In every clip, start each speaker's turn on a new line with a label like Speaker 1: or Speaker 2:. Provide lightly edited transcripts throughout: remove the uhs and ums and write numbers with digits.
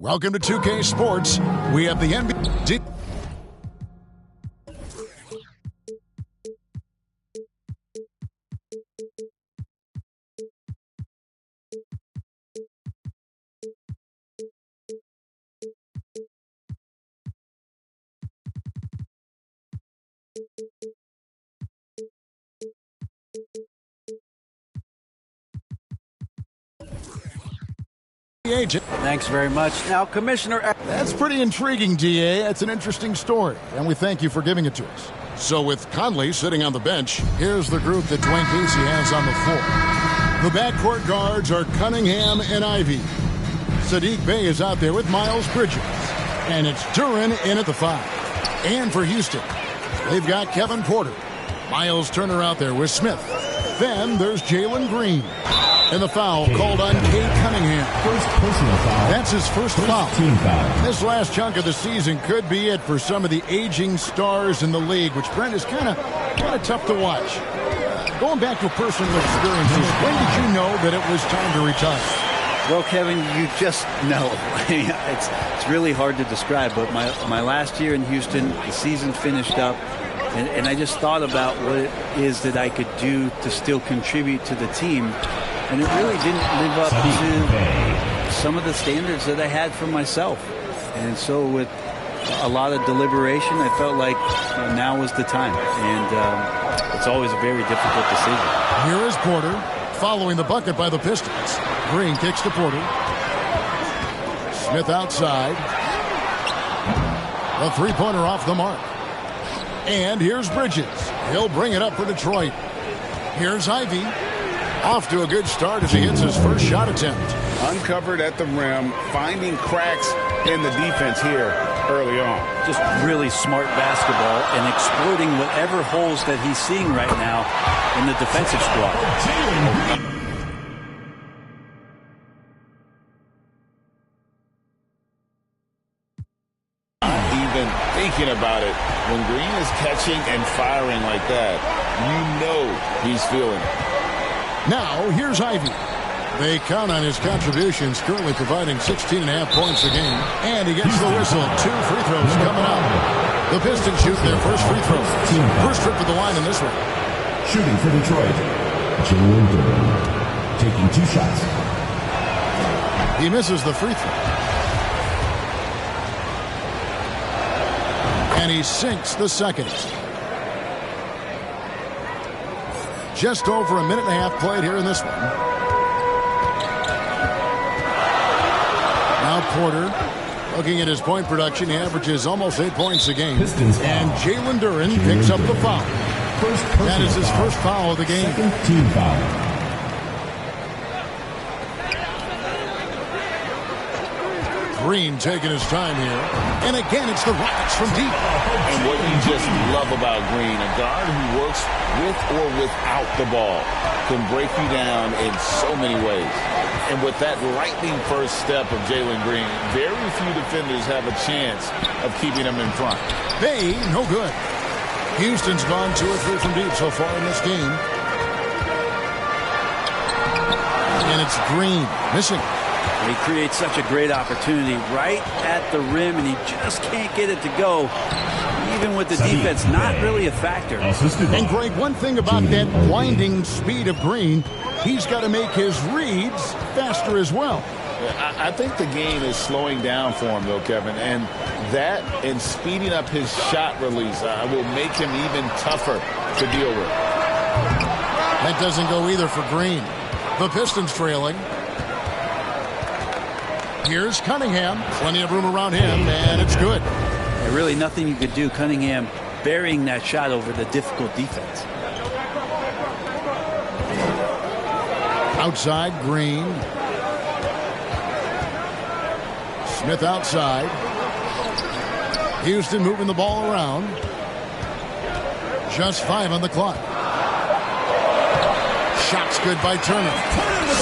Speaker 1: Welcome to 2K Sports. We have the NBA. Agent.
Speaker 2: Thanks very much. Now, Commissioner...
Speaker 1: That's pretty intriguing, DA. That's an interesting story, and we thank you for giving it to us. So with Conley sitting on the bench, here's the group that Dwayne Casey has on the floor. The backcourt guards are Cunningham and Ivey. Sadiq Bey is out there with Miles Bridges. And it's Duren in at the 5. And for Houston, they've got Kevin Porter. Miles Turner out there with Smith. Then there's Jalen Green. And the foul called on Cade Cunningham.
Speaker 3: First personal foul.
Speaker 1: That's his first foul.
Speaker 3: Team foul.
Speaker 1: This last chunk of the season could be it for some of the aging stars in the league, which, Brent, is kind of tough to watch. Going back to personal experiences, when did you know that it was time to retire?
Speaker 2: Well, Kevin, you just know. It's really hard to describe, but my last year in Houston, the season finished up, and I just thought about what it is that I could do to still contribute to the team. And it really didn't live up to some of the standards that I had for myself. And so with a lot of deliberation, I felt like now was the time. And it's always a very difficult decision.
Speaker 1: Here is Porter following the bucket by the Pistons. Green kicks to Porter. Smith outside. A three-pointer off the mark. And here's Bridges. He'll bring it up for Detroit. Here's Ivey. Off to a good start as he hits his first shot attempt.
Speaker 4: Uncovered at the rim, finding cracks in the defense here early on.
Speaker 2: Just really smart basketball and exploiting whatever holes that he's seeing right now in the defensive squad.
Speaker 4: Not even thinking about it. When Green is catching and firing like that, you know he's feeling it.
Speaker 1: Now, here's Ivey. They count on his contributions, currently providing 16.5 points a game. And he gets the whistle. 2 free throws coming up. The Pistons shoot their first free throw. First trip to the line in this one.
Speaker 3: Shooting for Detroit, Jalen Duren. Taking 2 shots.
Speaker 1: He misses the free throw. And he sinks the second. Just over a minute and a half played here in this one. Now Porter, looking at his point production, he averages almost 8 points a game. And Jalen Duren picks up the foul. That is his first foul of the game.
Speaker 3: Second team foul.
Speaker 1: Green taking his time here. And again, it's the Rockets from deep.
Speaker 4: And what you just love about Green, a guard who works with or without the ball, can break you down in so many ways. And with that lightning first step of Jalen Green, very few defenders have a chance of keeping him in front.
Speaker 1: Bay, no good. Houston's gone 2 or 3 from deep so far in this game. And it's Green missing.
Speaker 2: He creates such a great opportunity right at the rim, and he just can't get it to go. Even with the defense, not really a factor.
Speaker 1: And, Greg, one thing about that blinding speed of Green, he's got to make his reads faster as well.
Speaker 4: I think the game is slowing down for him, though, Kevin. And that and speeding up his shot release will make him even tougher to deal with.
Speaker 1: That doesn't go either for Green. The Pistons trailing. Here's Cunningham. Plenty of room around him, and it's good.
Speaker 2: And really nothing you could do. Cunningham burying that shot over the difficult defense.
Speaker 1: Outside, Green. Smith outside. Houston moving the ball around. Just 5 on the clock. Shots good by Turner.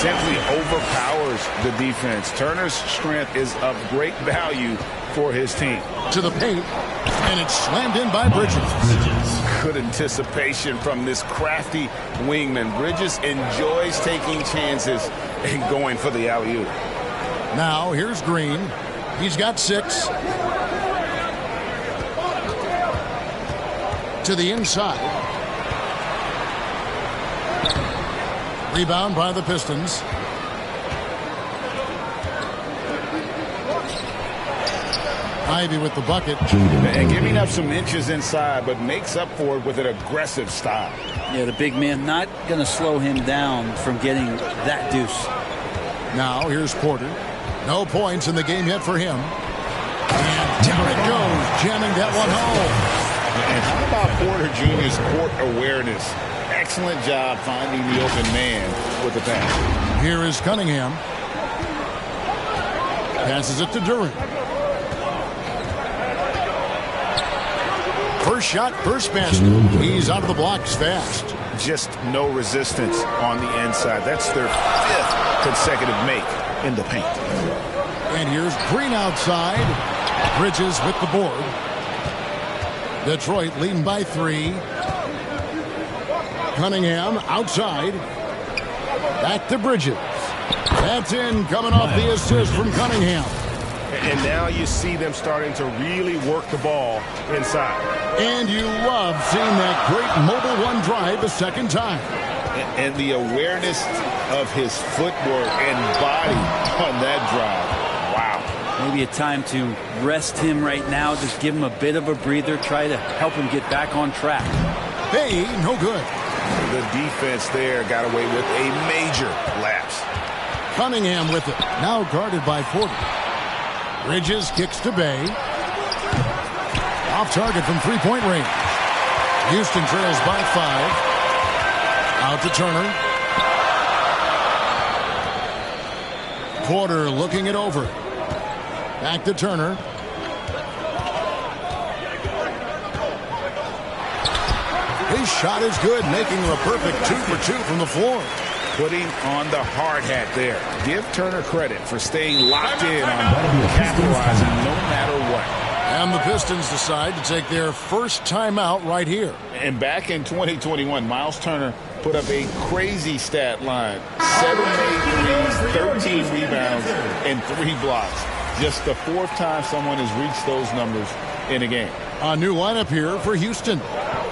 Speaker 4: Simply overpowers the defense. Turner's strength is of great value for his team.
Speaker 1: To the paint, and it's slammed in by Bridges.
Speaker 4: Good anticipation from this crafty wingman. Bridges enjoys taking chances and going for the alley-oop.
Speaker 1: Now, here's Green. He's got 6. To the inside. Rebound by the Pistons. Ivy with the bucket.
Speaker 4: And giving up some inches inside, but makes up for it with an aggressive style.
Speaker 2: Yeah, the big man not going to slow him down from getting that deuce.
Speaker 1: Now here's Porter. No points in the game yet for him. And down it goes, jamming that one home.
Speaker 4: And how about Porter Jr.'s court awareness? Excellent job finding the open man with the pass.
Speaker 1: Here is Cunningham. Passes it to Durant. First shot, first basket. He's out of the blocks fast.
Speaker 4: Just no resistance on the inside. That's their 5th consecutive make in the paint.
Speaker 1: And here's Green outside. Bridges with the board. Detroit leading by 3. Cunningham outside. Back to Bridges. That's in, coming off the assist from Cunningham.
Speaker 5: And now you see them starting to really work the ball inside.
Speaker 1: And you love seeing that great mobile one drive a second time.
Speaker 4: And the awareness of his footwork and body on that drive. Wow.
Speaker 2: Maybe a time to rest him right now. Just give him a bit of a breather. Try to help him get back on track.
Speaker 1: Hey, no good.
Speaker 5: The defense there got away with a major lapse.
Speaker 1: Cunningham with it. Now guarded by Porter. Bridges kicks to Bay. Off target from three-point range. Houston trails by 5. Out to Turner. Porter looking it over. Back to Turner. His shot is good, making him a perfect 2 for 2 from the floor.
Speaker 4: Putting on the hard hat there. Give Turner credit for staying locked in on capitalizing no matter what.
Speaker 1: And the Pistons decide to take their first timeout right here.
Speaker 4: And back in 2021, Miles Turner put up a crazy stat line. 7 made threes, 13 rebounds, and 3 blocks. Just the 4th time someone has reached those numbers in a game.
Speaker 1: A new lineup here for Houston.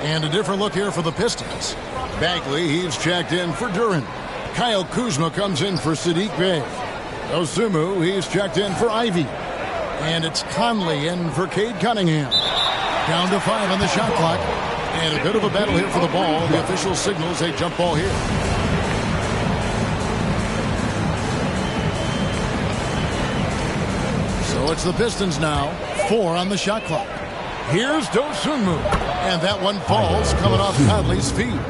Speaker 1: And a different look here for the Pistons. Bagley, he's checked in for Durant. Kyle Kuzma comes in for Sadiq Bey. Osumu, he's checked in for Ivy. And it's Conley in for Cade Cunningham. Down to 5 on the shot clock. And a bit of a battle here for the ball. The official signals a jump ball here. So it's the Pistons now. 4 on the shot clock. Here's Dosunmu. And that one falls coming off Conley's feet.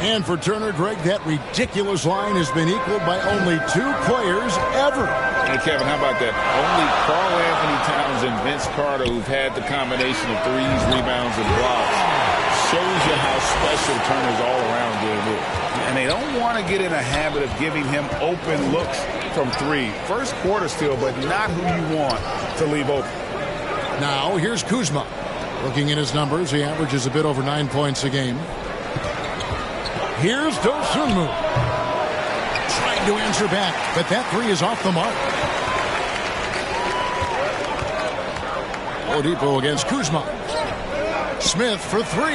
Speaker 1: And for Turner, Greg, that ridiculous line has been equaled by only 2 players ever.
Speaker 4: Hey, Kevin, how about that? Only Karl Anthony Towns and Vince Carter, who've had the combination of threes, rebounds, and blocks, shows you how special Turner's all-around game is. And they don't want to get in a habit of giving him open looks from 3. First quarter still, but not who you want to leave open.
Speaker 1: Now, here's Kuzma. Looking at his numbers, he averages a bit over 9 points a game. Here's Dosunmu. Trying to answer back, but that 3 is off the mark. Oladipo against Kuzma. Smith for 3,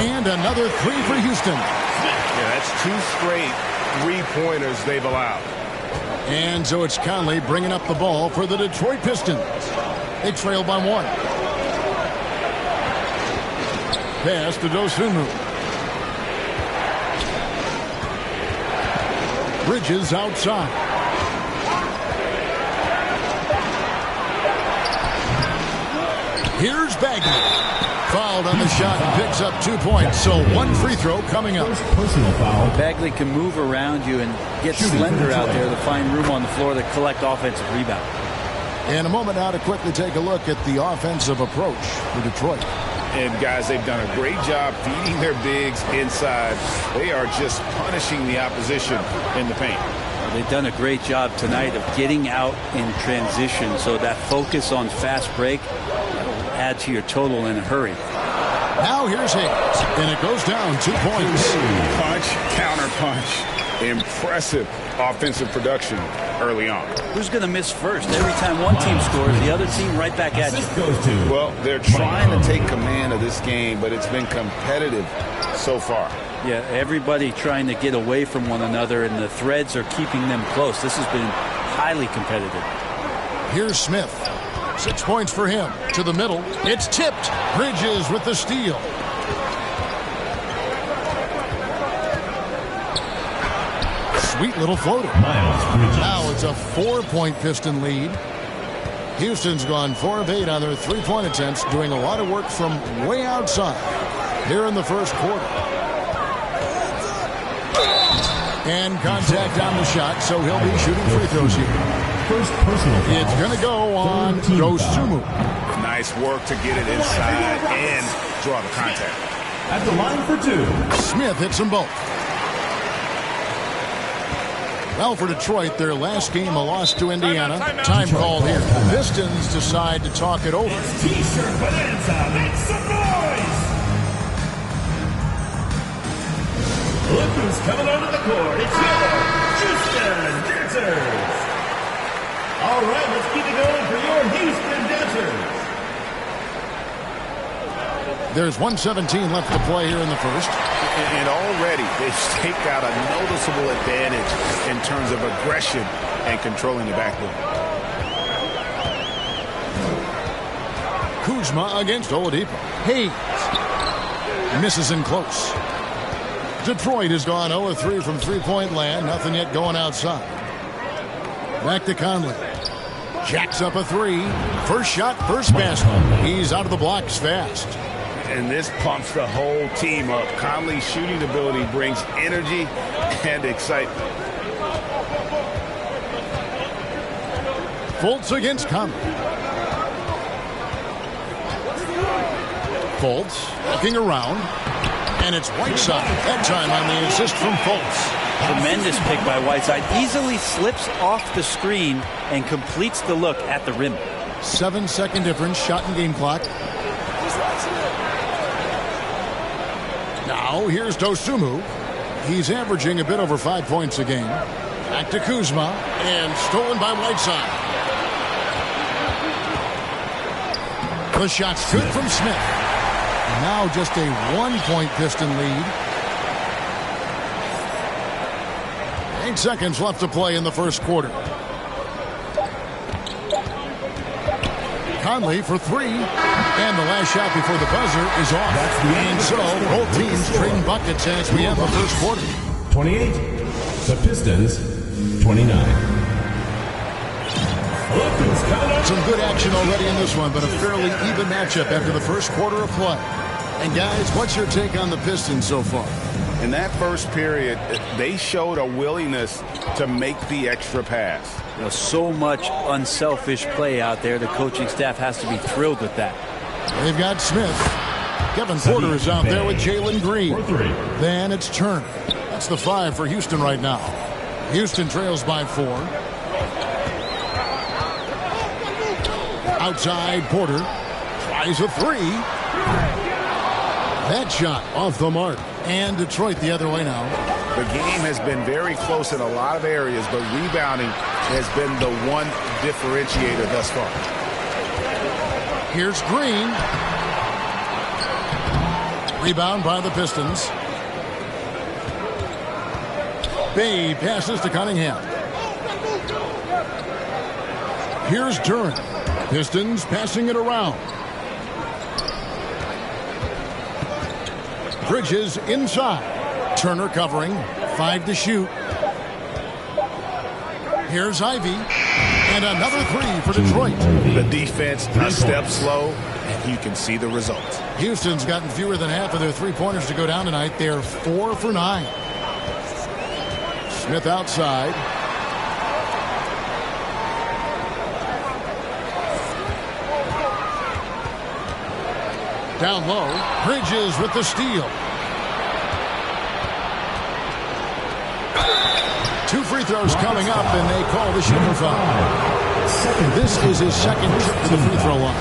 Speaker 1: and another 3 for Houston.
Speaker 5: Yeah, that's 2 straight 3-pointers they've allowed.
Speaker 1: And so it's Conley bringing up the ball for the Detroit Pistons. They trail by 1. Pass to Dosunmu. Bridges outside. Here's Bagley. Fouled on the shot and picks up 2 points. So 1 free throw coming up.
Speaker 3: Personal foul.
Speaker 2: Bagley can move around you and get slender out there to find room on the floor to collect offensive rebound.
Speaker 1: And a moment now to quickly take a look at the offensive approach for Detroit.
Speaker 4: And, guys, they've done a great job feeding their bigs inside. They are just punishing the opposition in the paint.
Speaker 2: They've done a great job tonight of getting out in transition, so that focus on fast break will add to your total in a hurry.
Speaker 1: Now here's Hayes, and it goes down 2 points.
Speaker 4: Punch, counter punch.
Speaker 5: Impressive offensive production early on.
Speaker 2: Who's going to miss first? Every time one team scores, the other team right back at you.
Speaker 4: Well, they're trying to take command of this game, but it's been competitive so far.
Speaker 2: Yeah, everybody trying to get away from one another, and the threads are keeping them close. This has been highly competitive.
Speaker 1: Here's Smith. 6 points for him. To the middle. It's tipped. Bridges with the steal. Sweet little floater. Now it's a 4-point Piston lead. Houston's gone 4 of 8 on their 3-point attempts, doing a lot of work from way outside here in the first quarter. And contact on the shot, so he'll be shooting free throws here.
Speaker 3: First personal foul.
Speaker 1: It's going to go on Dosunmu.
Speaker 5: Nice work to get it inside and draw the contact.
Speaker 3: At the line for 2.
Speaker 1: Smith hits them both. Well, for Detroit, their last game a loss to Indiana. Time called here. The Pistons decide to talk it over.
Speaker 3: T-shirt bonanza, make some noise! Look who's coming onto the court. It's your Houston Dancers. All right, let's keep it going for your Houston Dancers.
Speaker 1: There's 1:17 left to play here in the first.
Speaker 5: And already they've got a noticeable advantage in terms of aggression and controlling the backboard.
Speaker 1: Kuzma against Oladipo. Hayes misses in close. Detroit has gone 0-3 from three-point land. Nothing yet going outside. Back to Conley. Jacks up a 3. First shot, first basket. He's out of the blocks fast.
Speaker 5: And this pumps the whole team up. Conley's shooting ability brings energy and excitement.
Speaker 1: Fultz against Conley. Fultz looking around. And it's Whiteside. That time on the assist from Fultz.
Speaker 2: Tremendous pick by Whiteside. Easily slips off the screen and completes the look at the rim.
Speaker 1: 7-second difference. Shot and game clock. Now, here's Dosunmu. He's averaging a bit over 5 points a game. Back to Kuzma. And stolen by Whiteside. The shot's good from Smith. Now just a 1-point Piston lead. 8 seconds left to play in the first quarter. Conley for 3. And the last shot before the buzzer is off. And so both teams trading buckets as we have the first quarter.
Speaker 3: 28. The Pistons, 29.
Speaker 1: Some good action already in this one, but a fairly even matchup after the first quarter of play. And guys, what's your take on the Pistons so far?
Speaker 5: In that first period, they showed a willingness to make the extra pass.
Speaker 2: You know, so much unselfish play out there. The coaching staff has to be thrilled with that.
Speaker 1: They've got Smith. Kevin Porter is out there with Jalen Green. Then it's Turner. That's the 5 for Houston right now. Houston trails by 4. Outside, Porter tries a 3. That shot off the mark. And Detroit the other way now.
Speaker 5: The game has been very close in a lot of areas, but rebounding has been the one differentiator thus far.
Speaker 1: Here's Green. Rebound by the Pistons. Bay passes to Cunningham. Here's Duran. Pistons passing it around. Bridges inside. Turner covering. 5 to shoot. Here's Ivy. And another 3 for Detroit.
Speaker 5: The defense a step slow, and you can see the results.
Speaker 1: Houston's gotten fewer than half of their three-pointers to go down tonight. They're 4 for 9. Smith outside. Down low. Bridges with the steal. 2 free throws coming up, and they call the shooting foul. This is his second trip to the free throw line.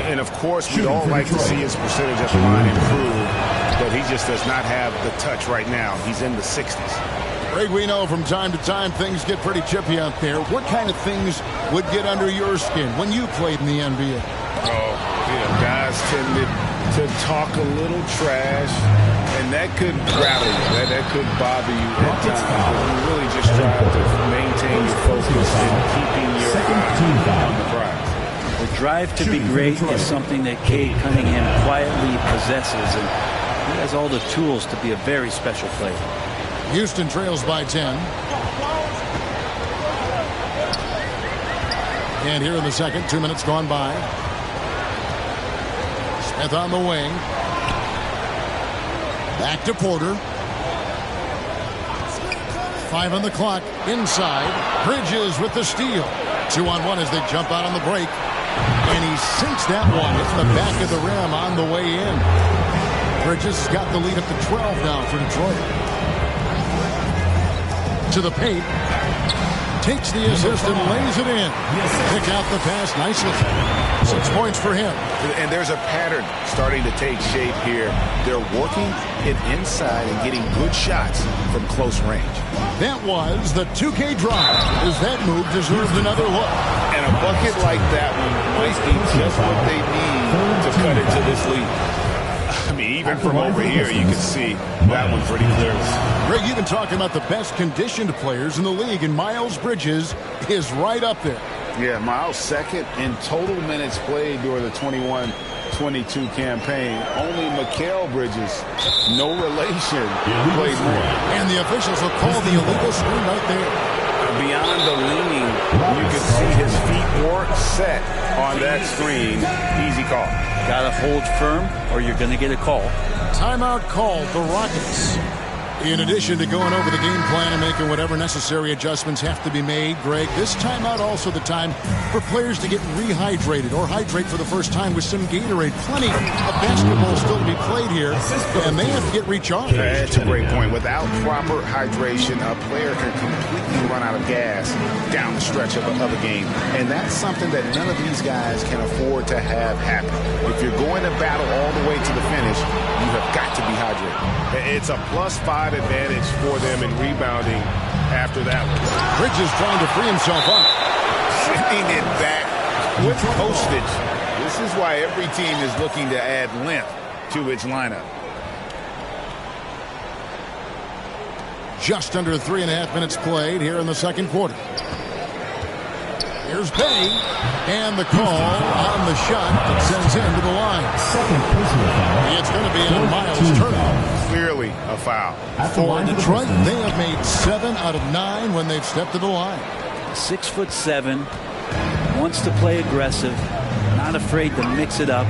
Speaker 5: And, of course, we'd all like to see his percentage at the line improve, but he just does not have the touch right now. He's in the 60s.
Speaker 1: Greg, we know from time to time things get pretty chippy out there. What kind of things would get under your skin when you played in the NBA?
Speaker 5: Guys tended to talk a little trash, and that could rattle you. That could bother you at times. You really just try to maintain your focus and keeping your eye on the prize.
Speaker 2: The drive to be great is something that Cade Cunningham quietly possesses, and he has all the tools to be a very special player.
Speaker 1: Houston trails by 10. And here in the second, 2 minutes gone by. Smith on the wing. Back to Porter. 5 on the clock. Inside. Bridges with the steal. 2-on-1 as they jump out on the break. And he sinks that one. It's the back of the rim on the way in. Bridges has got the lead up to 12 now for Detroit. To the paint. Takes the assist and lays it in. Pick out the pass nicely. 6 points for him.
Speaker 5: And there's a pattern starting to take shape here. They're working it inside and getting good shots from close range.
Speaker 1: That was the 2K drive. As that move deserved another look.
Speaker 5: And a bucket like that one might be just what they need to cut into this lead. I mean, even from over here, you can see that one pretty clearly.
Speaker 1: Greg, you've been talking about the best conditioned players in the league, and Miles Bridges is right up there.
Speaker 5: Yeah, Miles second in total minutes played during the 21-22 campaign. Only Mikal Bridges, no relation, played more.
Speaker 1: And the officials will call the illegal screen right there.
Speaker 5: Beyond the leaning, you can see his feet were set on that screen. Easy call.
Speaker 2: Got to hold firm or you're going to get a call.
Speaker 1: Timeout called the Rockets. In addition to going over the game plan and making whatever necessary adjustments have to be made, Greg, this timeout also the time for players to get rehydrated or hydrate for the first time with some Gatorade. Plenty of basketball still to be played here, and they have to get recharged.
Speaker 5: That's a great point. Without proper hydration, a player can completely run out of gas down the stretch of a game. And that's something that none of these guys can afford to have happen. If you're going to battle all the way to the finish, you have got to be hydrated. It's a +5 advantage for them in rebounding after that one.
Speaker 1: Bridges trying to free himself up.
Speaker 5: Sending it back with postage. This is why every team is looking to add length to its lineup.
Speaker 1: Just under 3.5 minutes played here in the second quarter. Here's Bay, and the call on the shot that sends him to the line.
Speaker 3: Second personal foul.
Speaker 1: It's going to be on Miles Turner.
Speaker 5: Clearly a foul.
Speaker 1: For Detroit, they have made 7 out of 9 when they've stepped to the line.
Speaker 2: 6'7", wants to play aggressive, not afraid to mix it up.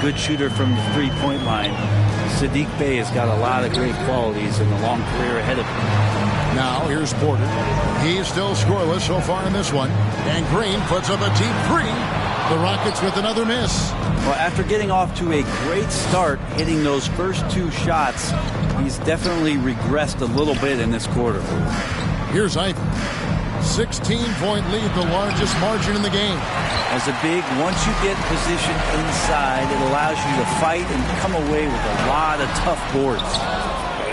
Speaker 2: Good shooter from the three-point line. Saddiq Bey has got a lot of great qualities and a long career ahead of him.
Speaker 1: Now here's Porter. He's still scoreless so far in this one. And Green puts up a deep three. The Rockets with another miss.
Speaker 2: Well, after getting off to a great start, hitting those first 2 shots, he's definitely regressed a little bit in this quarter.
Speaker 1: Here's Ivey. 16-point lead, the largest margin in the game.
Speaker 2: As a big, once you get positioned inside, it allows you to fight and come away with a lot of tough boards.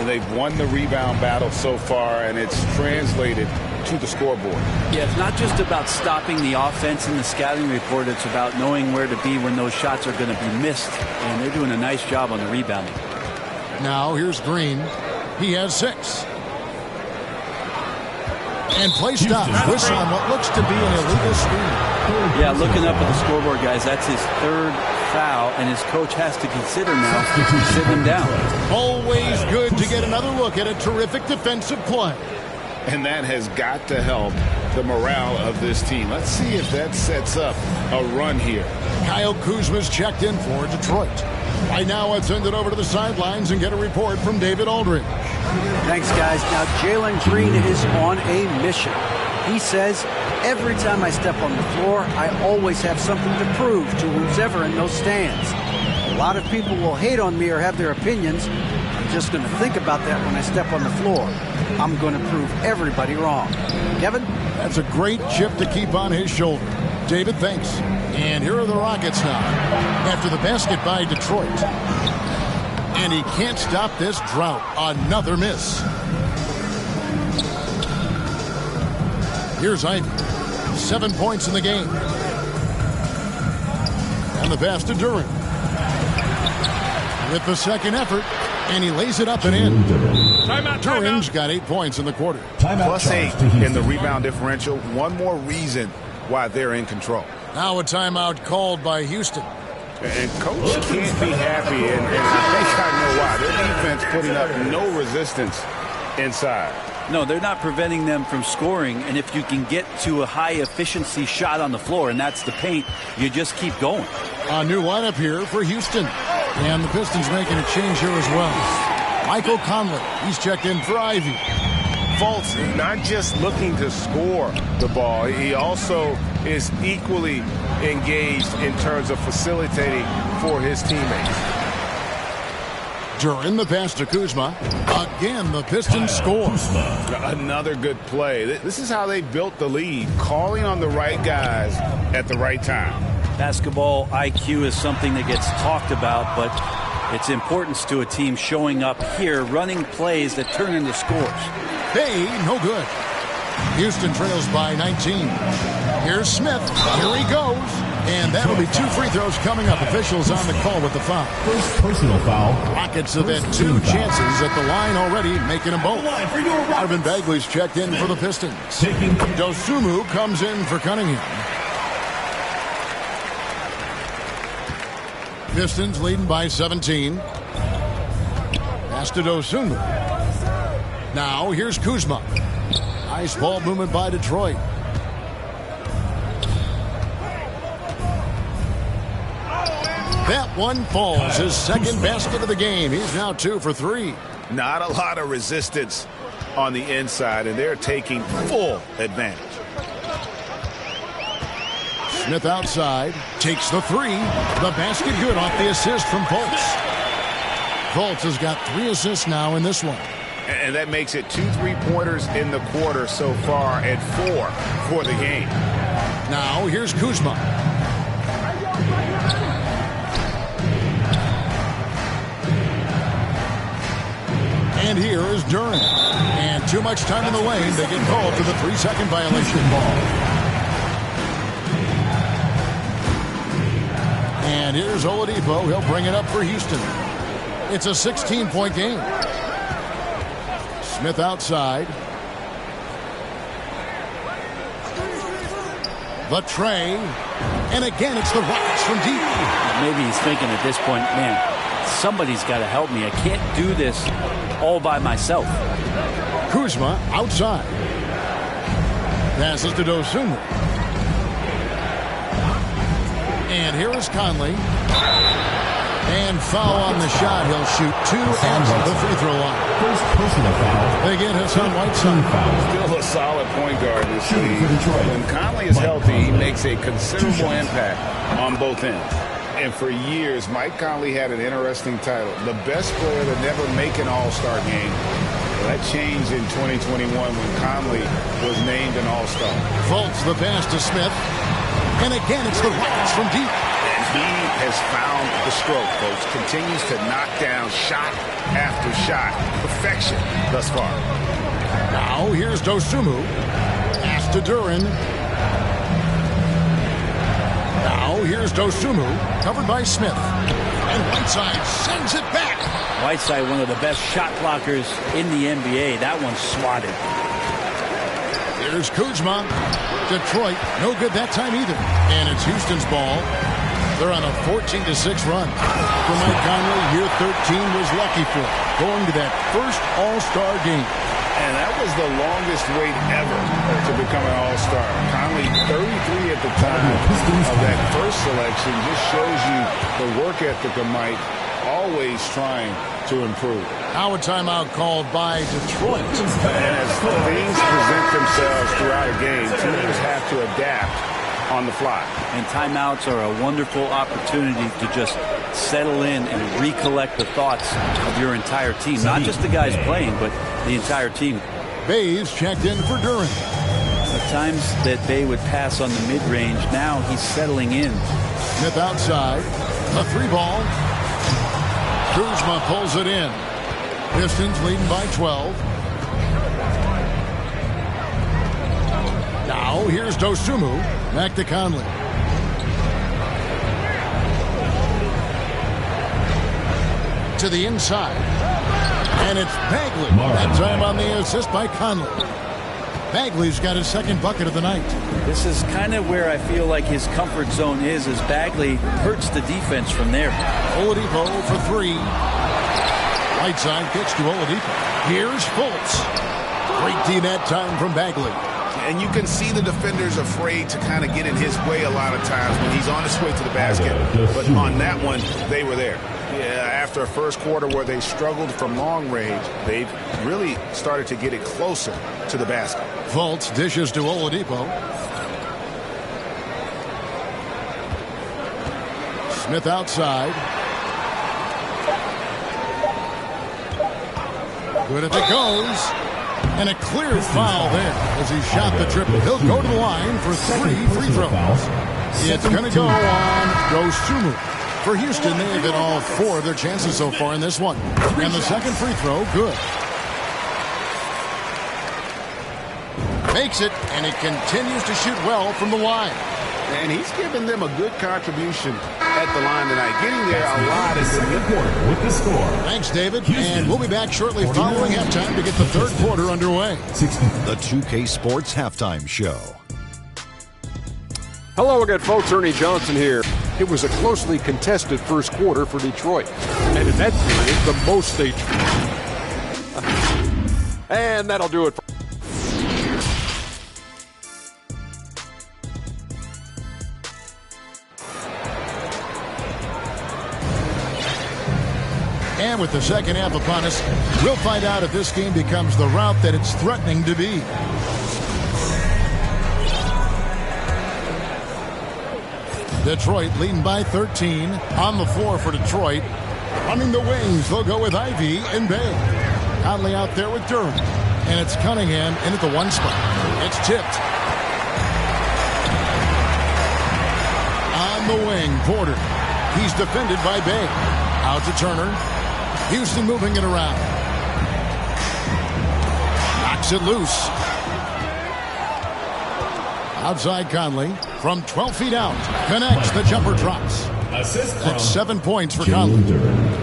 Speaker 5: They've won the rebound battle so far, and it's translated to the scoreboard.
Speaker 2: Yeah, it's not just about stopping the offense in the scouting report. It's about knowing where to be when those shots are going to be missed. And they're doing a nice job on the rebounding.
Speaker 1: Now here's Green. He has 6. And play stops. Whistle on what looks to be an illegal screen.
Speaker 2: Yeah, looking up at the scoreboard, guys, that's his 3rd foul, and his coach has to consider now sitting him down.
Speaker 1: Always good to get another look at a terrific defensive play.
Speaker 5: And that has got to help the morale of this team. Let's see if that sets up a run here.
Speaker 1: Kyle Kuzma's checked in for Detroit. Right now, let's send it over to the sidelines and get a report from David Aldridge.
Speaker 6: Thanks, guys. Now, Jalen Green is on a mission. He says, every time I step on the floor, I always have something to prove to who's ever in those stands. A lot of people will hate on me or have their opinions. I'm just going to think about that when I step on the floor. I'm going to prove everybody wrong. Kevin?
Speaker 1: That's a great chip to keep on his shoulder. David, thanks. And here are the Rockets now. After the basket by Detroit. And he can't stop this drought. Another miss. Here's Ivy. 7 points in the game. And the pass to Duran. With the second effort, and he lays it up and in. Duran's got 8 points in the quarter.
Speaker 5: Plus 8 in the rebound differential. One more reason why they're in control.
Speaker 1: Now a timeout called by Houston.
Speaker 5: And coach can't be happy, and I think I know why. Their defense putting up no resistance inside.
Speaker 2: No, they're not preventing them from scoring, and if you can get to a high-efficiency shot on the floor, and that's the paint, you just keep going.
Speaker 1: A new lineup here for Houston. And the Pistons making a change here as well. Michael Conley, he's checked in for Ivy.
Speaker 5: Fultz not just looking to score the ball, he also is equally engaged in terms of facilitating for his teammates.
Speaker 1: Duran the pass to Kuzma. Again, the Pistons score.
Speaker 5: Another good play. This is how they built the lead, calling on the right guys at the right time.
Speaker 2: Basketball IQ is something that gets talked about, but its importance to a team showing up here, running plays that turn into scores.
Speaker 1: Bay, no good. Houston trails by 19. Here's Smith. Here he goes. And that'll be 2 free throws coming up. Officials on the call with the foul.
Speaker 3: First personal foul.
Speaker 1: Rockets have had 2 chances at the line already, making them both. Marvin Bagley's checked in for the Pistons. Dosunmu comes in for Cunningham. Pistons leading by 17. Pass to Dosunmu. Now here's Kuzma. Nice ball movement by Detroit. That one falls. His second basket of the game. He's now 2 for 3.
Speaker 5: Not a lot of resistance on the inside, and they're taking full advantage.
Speaker 1: Smith outside. Takes the 3. The basket good off the assist from Fultz. Fultz has got 3 assists now in this one.
Speaker 5: And that makes it 2 3-pointers in the quarter so far and 4 for the game.
Speaker 1: Now here's Kuzma. And here is Duran. And too much time in the lane. They get called for the 3-second violation. And here's Oladipo. He'll bring it up for Houston. It's a 16-point game. Smith outside. The tray. And again, it's the Rockets from deep.
Speaker 2: Maybe he's thinking at this point, man, somebody's got to help me. I can't do this all by myself.
Speaker 1: Kuzma outside. Passes to Dosunmu. And here is Conley. And foul on the shot. He'll shoot 2 at the free throw line.
Speaker 3: First personal foul.
Speaker 1: They get Hassan Whiteside.
Speaker 5: Still a solid point guard this league. When Conley is healthy, he makes a considerable impact on both ends. And for years, Mike Conley had an interesting title. The best player to never make an all-star game. Well, that changed in 2021 when Conley was named an all-star.
Speaker 1: Fultz the pass to Smith. And again, it's the Rockets from deep.
Speaker 5: And he has found the stroke, folks. Continues to knock down shot after shot. Perfection thus far.
Speaker 1: Now here's Dosunmu. Pass to Duran. Now here's Dosunmu, covered by Smith. And Whiteside sends it back.
Speaker 2: Whiteside, one of the best shot blockers in the NBA. That one's swatted.
Speaker 1: Here's Kuzma. Detroit, no good that time either. And it's Houston's ball. They're on a 14-6 run. For Mike Conley, year 13 was lucky for him, going to that first All-Star game.
Speaker 5: And that was the longest wait ever to become an All-Star. Conley, 33 at the time of that first selection, just shows you the work ethic of Mike, always trying to improve.
Speaker 1: Now a timeout called by Detroit.
Speaker 5: And as things present themselves throughout a game, teams have to adapt on the fly.
Speaker 2: And timeouts are a wonderful opportunity to just settle in and recollect the thoughts of your entire team. Not just the guys playing, but the entire team.
Speaker 1: Bay's checked in for Duran.
Speaker 2: The times that Bay would pass on the mid-range, now he's settling in.
Speaker 1: Smith outside. A 3-ball. Kuzma pulls it in. Pistons leading by 12. Here's Dosunmu. Back to Conley. To the inside. And it's Bagley. That time on the assist by Conley. Bagley's got his second bucket of the night.
Speaker 2: This is kind of where I feel like his comfort zone is, as Bagley hurts the defense from there.
Speaker 1: Oladipo for three. Right side pitch to Oladipo. Here's Fultz. Great D that time from Bagley.
Speaker 5: And you can see the defenders afraid to kind of get in his way a lot of times when he's on his way to the basket. But on that one, they were there. Yeah, after a first quarter where they struggled from long range, they've really started to get it closer to the basket.
Speaker 1: Fultz dishes to Oladipo. Smith outside. Good if it goes. And a clear foul there as he shot the triple. He'll go to the line for 3 free throws. It's going to go on Dosunmu. For Houston, they have hit all 4 of their chances so far in this one. And the second free throw, good. Makes it, and he continues to shoot well from the line.
Speaker 5: And he's given them a good contribution at the line tonight. Getting there a lot in the
Speaker 3: second quarter with the score.
Speaker 1: Thanks, David. And we'll be back shortly following halftime to get the third quarter underway.
Speaker 7: The 2K Sports Halftime Show.
Speaker 8: Hello again, folks. Ernie Johnson here. It was a closely contested first quarter for Detroit. And in that period, the most they... And that'll do it for...
Speaker 1: And with the second half upon us, we'll find out if this game becomes the route that it's threatening to be. Detroit leading by 13. On the floor for Detroit. Running the wings, they'll go with Ivy and Bay. Conley out there with Durham. And it's Cunningham in at the 1 spot. It's tipped. On the wing, Porter. He's defended by Bay. Out to Turner. Houston moving it around. Knocks it loose. Outside Conley from 12 feet out. Connects. The jumper drops. That's 7 points for Conley.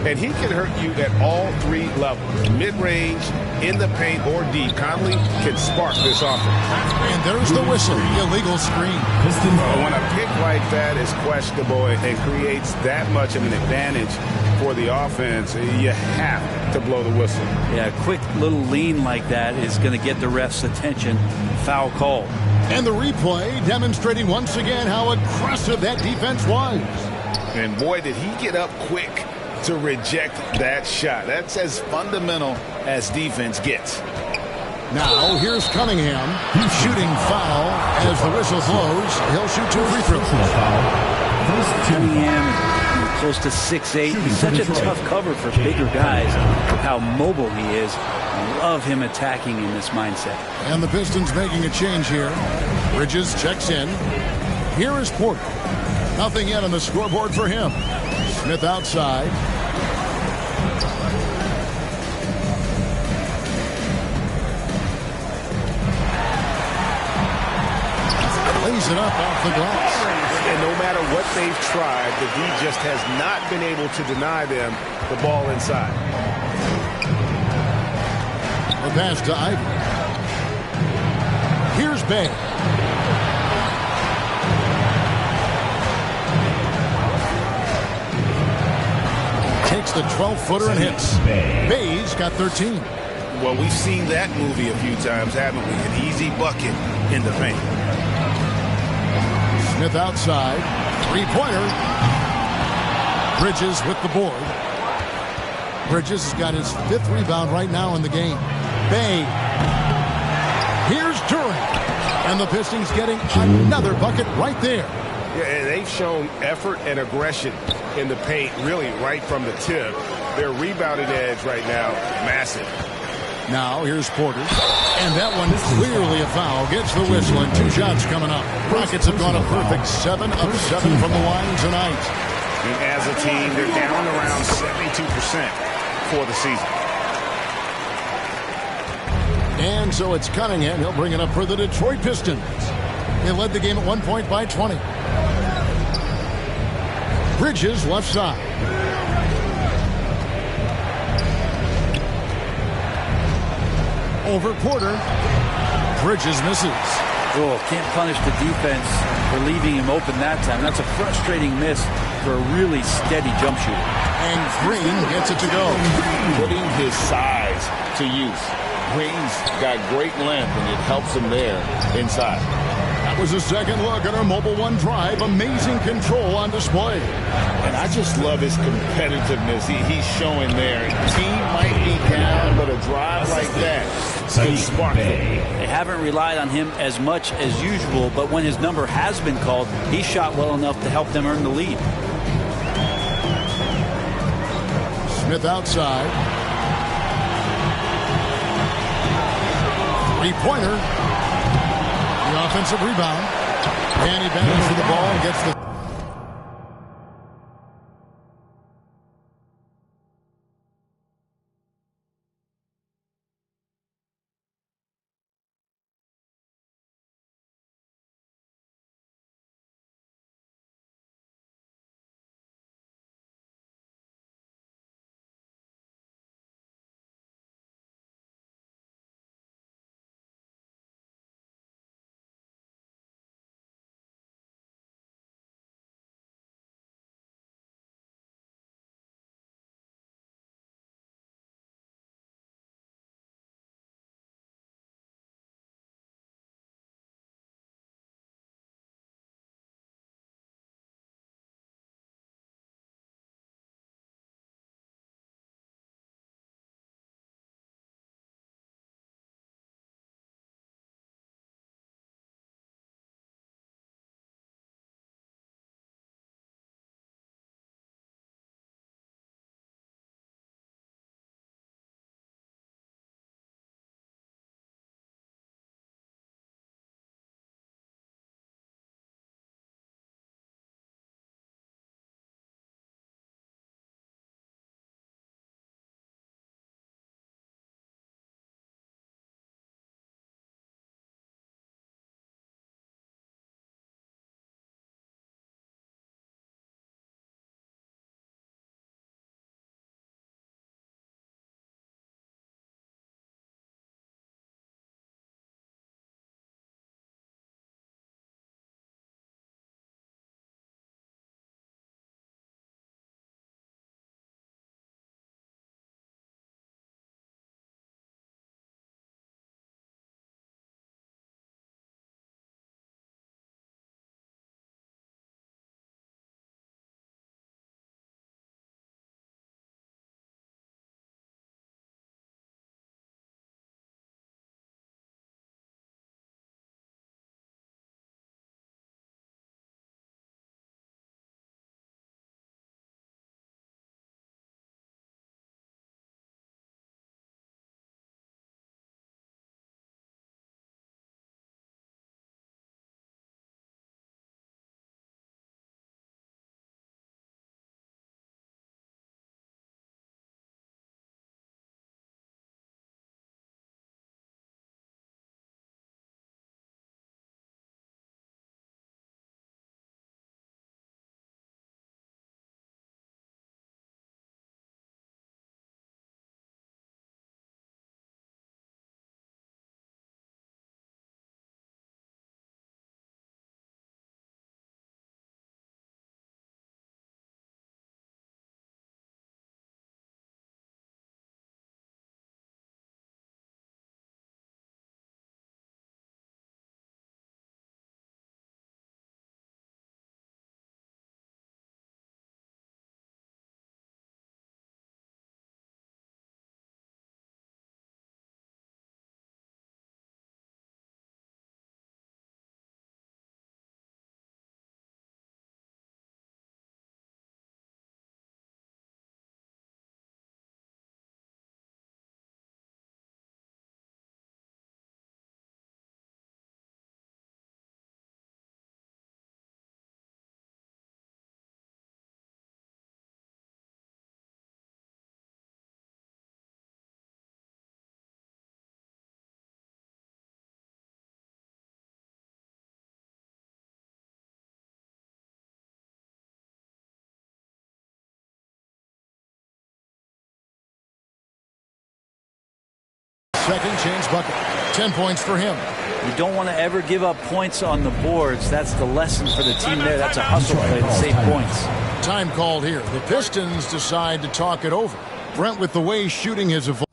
Speaker 5: And he can hurt you at all 3 levels. Mid-range, in the paint, or deep. Conley can spark this offense.
Speaker 1: And there's the whistle. Illegal screen.
Speaker 5: When a pick like that is questionable and creates that much of an advantage for the offense, you have to blow the whistle.
Speaker 2: Yeah, a quick little lean like that is going to get the ref's attention. Foul call.
Speaker 1: And the replay demonstrating once again how aggressive that defense was.
Speaker 5: And boy, did he get up quick to reject that shot. That's as fundamental as defense gets.
Speaker 1: Now, here's Cunningham. Shooting foul as the whistle blows. He'll shoot 2 free throws.
Speaker 2: Cunningham, close to 6'8". He's such a tough cover for bigger guys. Look how mobile he is. I love him attacking in this mindset.
Speaker 1: And the Pistons making a change here. Bridges checks in. Here is Porter. Nothing yet on the scoreboard for him. Smith outside. Lays it up off the glass.
Speaker 5: And no matter what they've tried, the D just has not been able to deny them the ball inside.
Speaker 1: A pass to Ivy. Here's Bay. Takes the 12-footer and hits. Bay's got 13.
Speaker 5: Well, we've seen that movie a few times, haven't we? An easy bucket in the paint.
Speaker 1: Smith outside. Three-pointer. Bridges with the board. Bridges has got his 5th rebound right now in the game. Bay. Here's Durant. And the Pistons getting another bucket right there.
Speaker 5: Yeah, and they've shown effort and aggression in the paint, really right from the tip. Their rebounding edge right now, massive.
Speaker 1: Now here's Porter. And that one clearly a foul. Gets the whistle and 2 shots coming up. Rockets have gone a perfect 7 of 7 from the line tonight.
Speaker 5: And as a team, they're down around 72% for the season.
Speaker 1: And so it's Cunningham. He'll bring it up for the Detroit Pistons. They led the game at one point by 20. Bridges left side. Over Porter. Bridges misses.
Speaker 2: Oh, can't punish the defense for leaving him open that time. That's a frustrating miss for a really steady jump shooter.
Speaker 1: And Green gets it to go.
Speaker 4: Putting his size to use. Green's got great length, and it helps him there inside.
Speaker 1: That was a second look at our Mobile One drive. Amazing control on display.
Speaker 4: And I just love his competitiveness he's showing there. Team might be down, but a drive like that can spark them.
Speaker 2: They haven't relied on him as much as usual, but when his number has been called, he shot well enough to help them earn the lead.
Speaker 1: Smith outside. Three-pointer. The offensive rebound. And he battles for the ball and gets the second chance bucket. 10 points for him.
Speaker 2: You don't want to ever give up points on the boards. That's the lesson for the team there. That's a hustle play to save points.
Speaker 1: Time called here. The Pistons decide to talk it over. Brent, with the way shooting has evolved,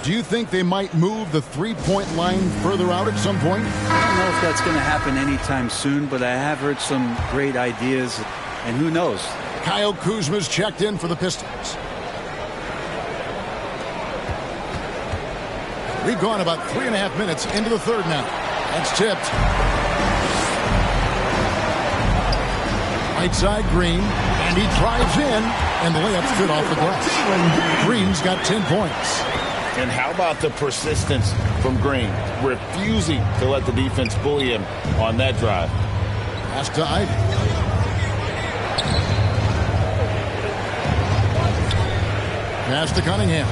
Speaker 1: do you think they might move the three-point line further out at some point?
Speaker 2: I don't know if that's going to happen anytime soon, but I have heard some great ideas, and who knows?
Speaker 1: Kyle Kuzma's checked in for the Pistons. We've gone about 3.5 minutes into the third now. That's tipped. Right side, Green, and he drives in, and the layup's good off the glass. Green's got 10 points.
Speaker 4: And how about the persistence from Green, refusing to let the defense bully him on that drive.
Speaker 1: Pass to Ivy. Pass to Cunningham.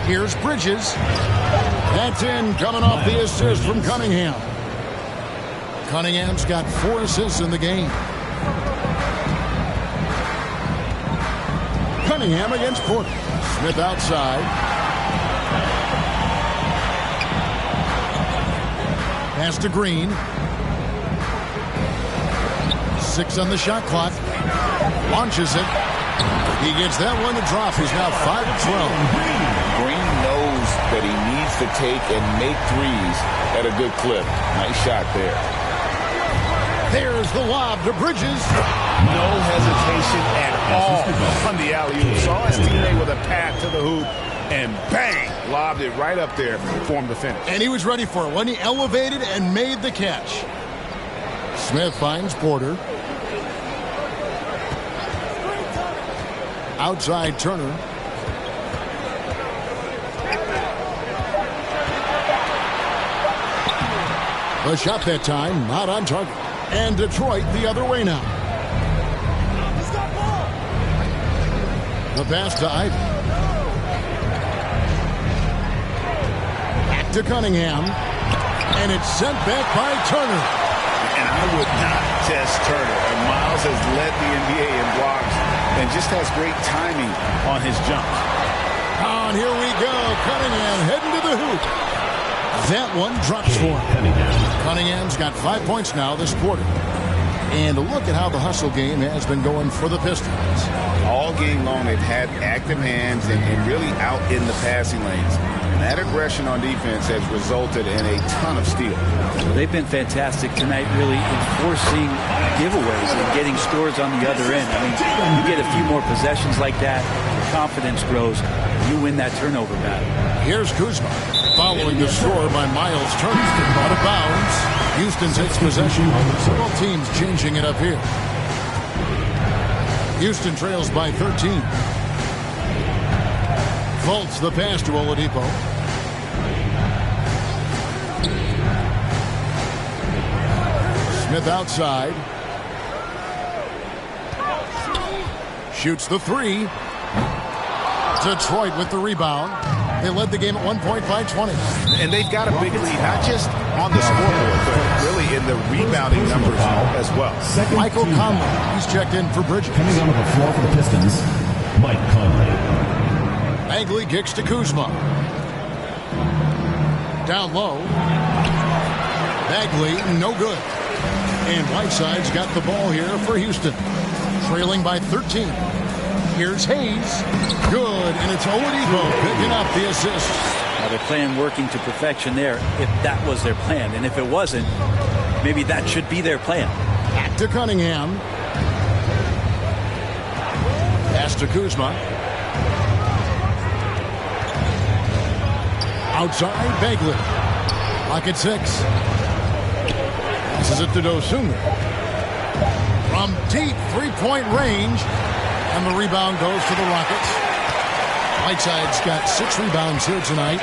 Speaker 1: Here's Bridges. That's in, coming off the assist from Cunningham. Cunningham's got 4 assists in the game. Cunningham against Porter. Smith outside. Pass to Green. 6 on the shot clock. Launches it. He gets that one to drop. He's now 5 of 12.
Speaker 4: Green knows that he needs to take and make threes at a good clip. Nice shot there.
Speaker 1: There's the lob to Bridges.
Speaker 5: No hesitation at all on the alley-oop. Saw his teammate with a path to the hoop, and bang, lobbed it right up there for him to finish.
Speaker 1: And he was ready for it when he elevated and made the catch. Smith finds Porter. Outside Turner. The shot that time, not on target. And Detroit the other way now. The pass to Ivy. Back to Cunningham. And it's sent back by Turner.
Speaker 5: And I would not test Turner. And Miles has led the NBA in blocks and just has great timing on his jumps.
Speaker 1: On, here we go. Cunningham heading to the hoop. That one drops for him. Cunningham's got 5 points now this quarter. And look at how the hustle game has been going for the Pistons.
Speaker 5: All game long, they've had active hands and really out in the passing lanes. And that aggression on defense has resulted in a ton of steals.
Speaker 2: They've been fantastic tonight, really enforcing giveaways and getting scores on the other end. I mean, you get a few more possessions like that, your confidence grows, you win that turnover battle.
Speaker 1: Here's Kuzma. Following the score by Miles Turner. Out of bounds. Houston takes possession. Both teams changing it up here. Houston trails by 13. Fultz the pass to Oladipo. Smith outside. Shoots the 3. Detroit with the rebound. They led the game at 1 point by 20.
Speaker 5: And they've got a big lead, not just on the scoreboard, but really in the rebounding numbers as well.
Speaker 1: Michael Conley, he's checked in for Bridges.
Speaker 3: Coming onto the floor for the Pistons, Mike Conley.
Speaker 1: Bagley kicks to Kuzma. Down low. Bagley, no good. And Whiteside's got the ball here for Houston. Trailing by 13. Here's Hayes. Good, and it's Oladipo picking up the assist.
Speaker 2: Now their plan working to perfection there, if that was their plan. And if it wasn't, maybe that should be their plan.
Speaker 1: Back to Cunningham. Pass to Kuzma. Outside, Bagley. Lock at 6. Passes it to Dosunmu. From deep three-point range. And the rebound goes to the Rockets. Whiteside's got 6 rebounds here tonight.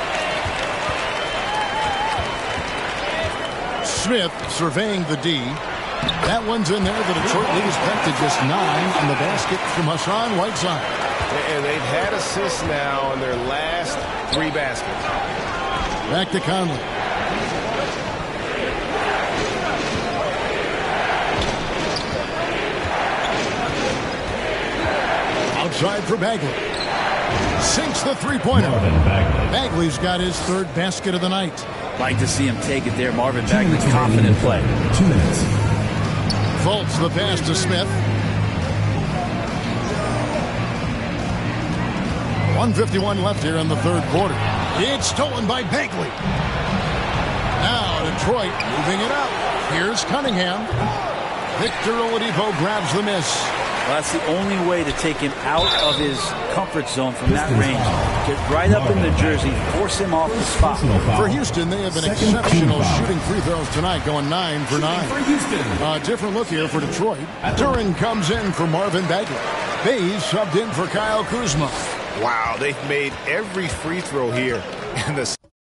Speaker 1: Smith surveying the D. That one's in there. The Detroit lead is back to just 9. And the basket from Hassan Whiteside.
Speaker 5: And they've had assists now on their last 3 baskets.
Speaker 1: Back to Conley. Outside for Bagley. Sinks the three-pointer. Bagley's got his third basket of the night.
Speaker 2: Like to see him take it there. Marvin Bagley, confident play.
Speaker 3: 2 minutes.
Speaker 1: Fultz the pass to Smith. 1:51 left here in the third quarter. It's stolen by Bagley. Now Detroit moving it up. Here's Cunningham. Victor Oladipo grabs the miss.
Speaker 2: Well, that's the only way to take him out of his comfort zone from that range. Get right up in the jersey, force him off the spot.
Speaker 1: For Houston, they have been exceptional shooting free throws tonight, going 9 for 9. A different look here for Detroit. Duran comes in for Marvin Bagley. Bays subbed in for Kyle Kuzma.
Speaker 5: Wow, they've made every free throw here. And the